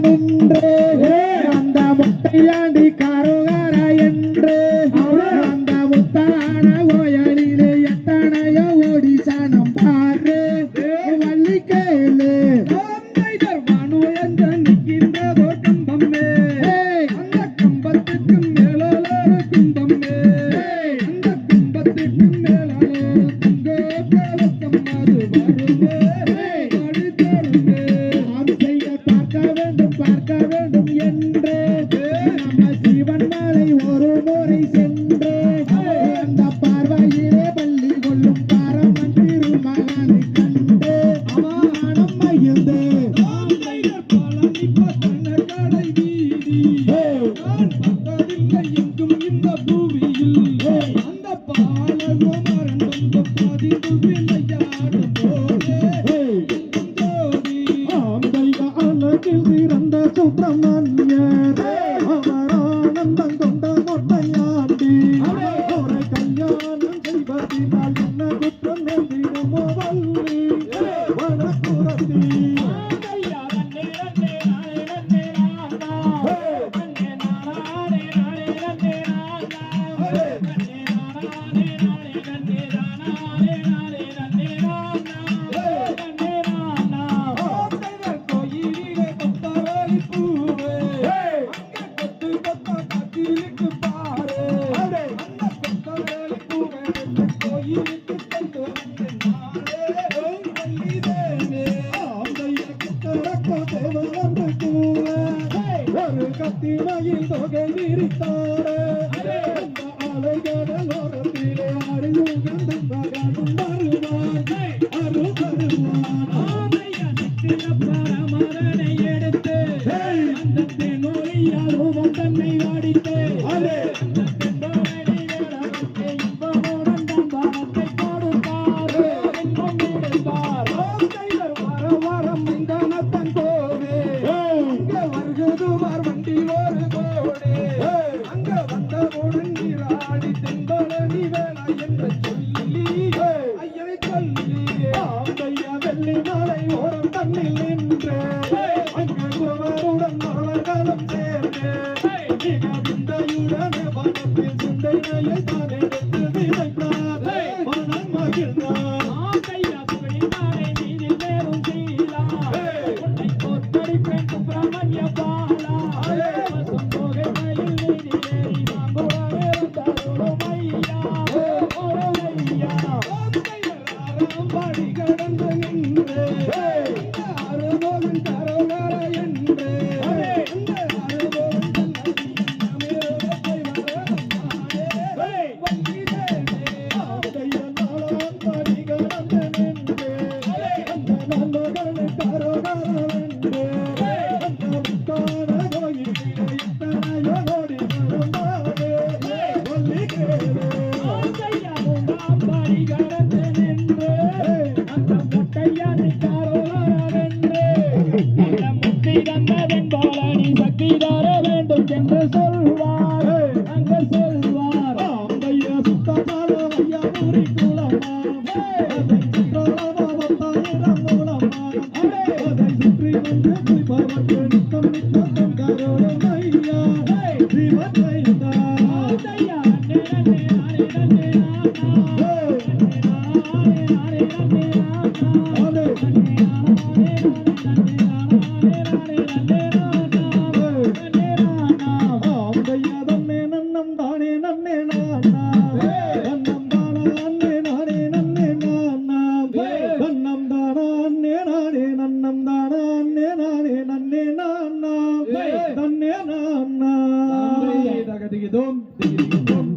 நின்று அந்த முட்டையாண்டி காரோகார என்று அந்த முத்தான கோயிலிலே எத்தனையோ ஓடி சாணம் பாரு வள்ளிக்கேளு மனு என்ற நிற்கின்றதோ கம்பம்மே அந்த கம்பத்துக்கு மேலால கும்பம்மே அந்த கும்பத்துக்கு மேலால குங்க கலசம் அது வருமே பார்க்க வேண்டும் என்று நம்ம சிவன் மலை ஒரு முறை சென்று அந்த பார்வையிலே பள்ளி கொள்ளும் பாரமன் திருமகனை கண்டு மனம் மகிழ்ந்து கடை வீதி எங்கும் இந்த பூவியில் அந்த பாலகுமரன் வந்து பதிவு விளையாடும் போதே சிறந்த சுப்பிரமணியர் அவர் ஆனந்தம் கொண்ட மொட்டையாண்டி அவரை கல்யாணம் செய்வதினால் என்ன குற்றம் நேர்ந்திடுமோ வள்ளி வனப்புறத்தி ஒரு கத்திமையில் தொகை விரித்தாரே அந்த அலைகடலோரத்திலே அறியுகந்தன் மகனும் வருவான் அருள் தருவான் பரமரனை எடுத்து அந்த தென்னொழியால் ரூபம் தன்னை வாடித்து அந்த தென்னொழி வேளாண்மை இன்பமுடன் தன் பணத்தை கொடுத்தார் எங்கும் எடுத்தார் வர வரம் இந்தனத்தன் கோவே வருகுதுவார் வண்டி ஒரு கோடே அங்க வந்தவுடன் நீராடி தென்பழனி வேளா என்று சொல்லி ஐயனை சொல்லி ஐயா வெள்ளி மலை ஓரம் தண்ணில் நின்று அங்கு குமருடன் மரணகாலம் சேர்ந்து விந்தையுடனே வனத்தில் சிந்தையை தான் எடுத்து விதைத்தார் மனம் மகிழ்ந்தார் சக்தி தர வேண்டும் என்று சொல்வார் அங்க செல்வார் ஐயா சுத்தமான ஐயா பூரி குலமா அதை சுற்றி வந்து குளிப்பவர்கள் நித்தம் நித்தம் கரோடும் ஐயா ஸ்ரீமத் ஐயா Dum